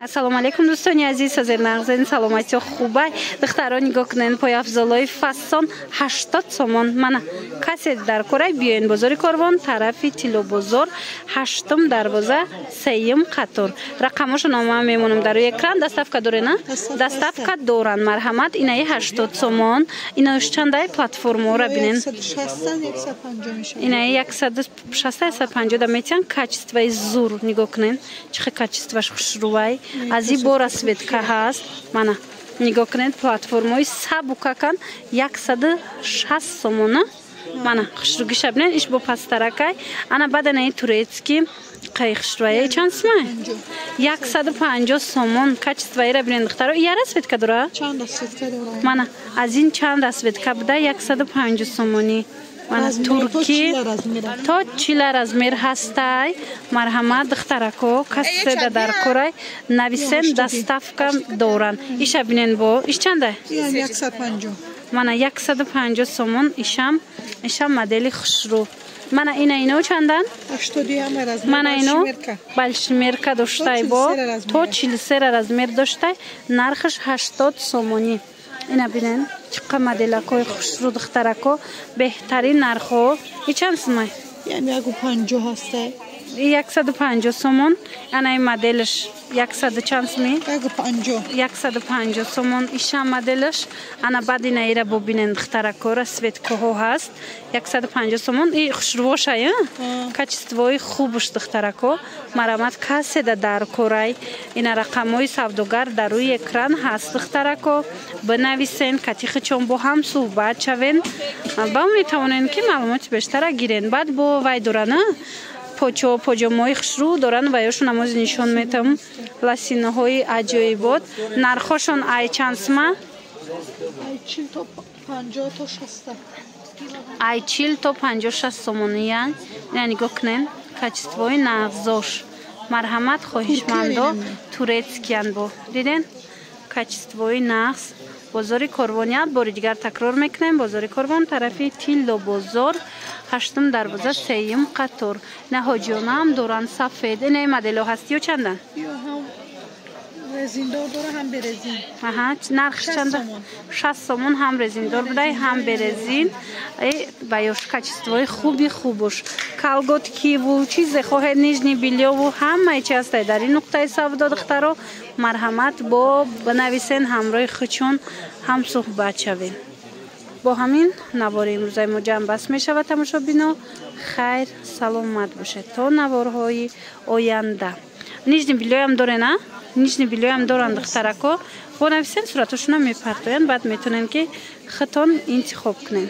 Ассалому алейкум дӯстони азиз, ҳозир нағзен саломати хубай духтаро нигоҳ кунен пояфзолои фасон 80 сомон мана касе дар корай биёен бозори Корвон тарафи Тило бозор 8 дарвоза 3 қатор рақамошо нома мемонам дар экран доставка дорена доставка доран марҳамат инаи 80 сомон инааш чандай платформаро бинен 160 инаи 160-150 да метиан качествои зур нигоҳ кунен чихе качествоаш хушрӯвай ази бо расветка ҳаст мана нигоҳ кунед платформаи сабукакан 160 сомона мана хушругиша бинен иш бо пастаракай ана баданаи турецки қай хушрӯвае чанд сомае 150 сомон качествоира бинен духтаро я расветка дора чанд расветка дора мана аз ин чанд расветка буда 150 сомони мана турки то чила размер ҳастай марҳамат духтарако каседа дар корай нависен доставка доран иша бинен бо иш чанда 150 мана 150 сомон ишам модели хушрӯ мана ино чандан 80 мана ино большмерка доштай бо то 43 размер доштай нархаш 80 сомони ина бинен чиқа моделакои хушрӯ духтарако беҳтарин нархҳо и чанд сомай 150 ҳастай 150 сомон анаи моделаш 100 чанд сомӣ 150 сомон иша моделаш ана баъд инаира бобинен духтарако расветкаҳо ҳаст 150 сомон и хушрӯвошай качествои хубуш духтарако марҳамат каседа дар корай ина рақамҳои савдогар дар рӯи экран ҳаст духтарако бинависен катихичон бо ҳам суҳбат шавен ба метавонен ки маълумоти бештара гирен баъд бо вай дорана поҷомаҳои хушрӯ доран ва ёшон намози нишон метам ласинаҳои аҷоибот нархошон ай чанд сума ай 40 то 56 сомониян ина нигоҳ кунен качествои нағзош марҳамат хоҳишмандо турецкиян бо диден качествои нағз бозори Корвон як бори дигар такрор мекунем бозори Корвон тарафи Тилло бозор 8 дарвоза 3 қатор ина ҳоҷиёна ҳам доран сафед инаи моделҳо ҳастиё чандан резиндор дора ҳам березин аҳа нархш чанда 60 сомон ҳам резиндор будай ҳам березин ба ёш качествои хубуш калготкиву чизе хоҳед нижни билёву ҳамаи чи ҳастай дар ин нуқтаи савдо духтаро марҳамат бо бинависен ҳамроҳи хучон ҳам суҳбат шавем бо ҳамин навори имрӯзаи мо ҷамъ бас мешавад тамошобино хайр саломат бошед то наворҳои оянда нижни билёям дорена нижни билёям доранд духтарако бо нависен суратошона мепартоянд баъд метавонен ки хитон интихоб кунен